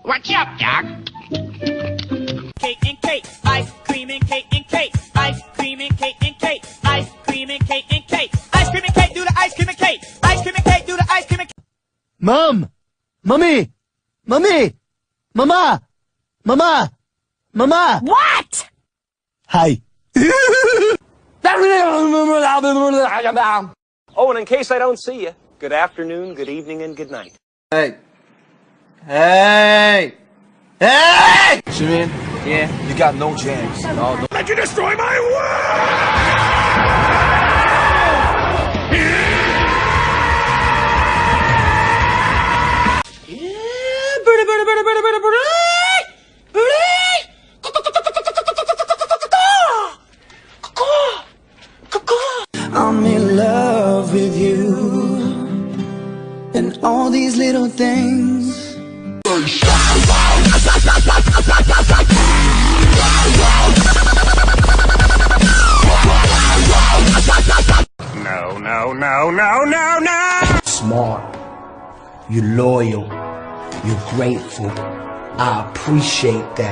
What's up, Doc? Cake and cake, ice cream and cake and cake, ice cream and cake and cake, ice cream and cake and cake, ice cream and cake, do the ice cream and cake, ice cream and cake, do the ice cream and cake. Mom! Mommy! Mommy! Mama! Mama! Mama! What? Hi. Oh, and in case I don't see you, good afternoon, good evening, and good night. Hey. Hey! Hey! Simeon? Yeah? You got no jams. No, no. Let you destroy my world! I'm in love with you and all these little things. No, no, no, no, no, no! Smart, you're loyal, you're grateful. I appreciate that.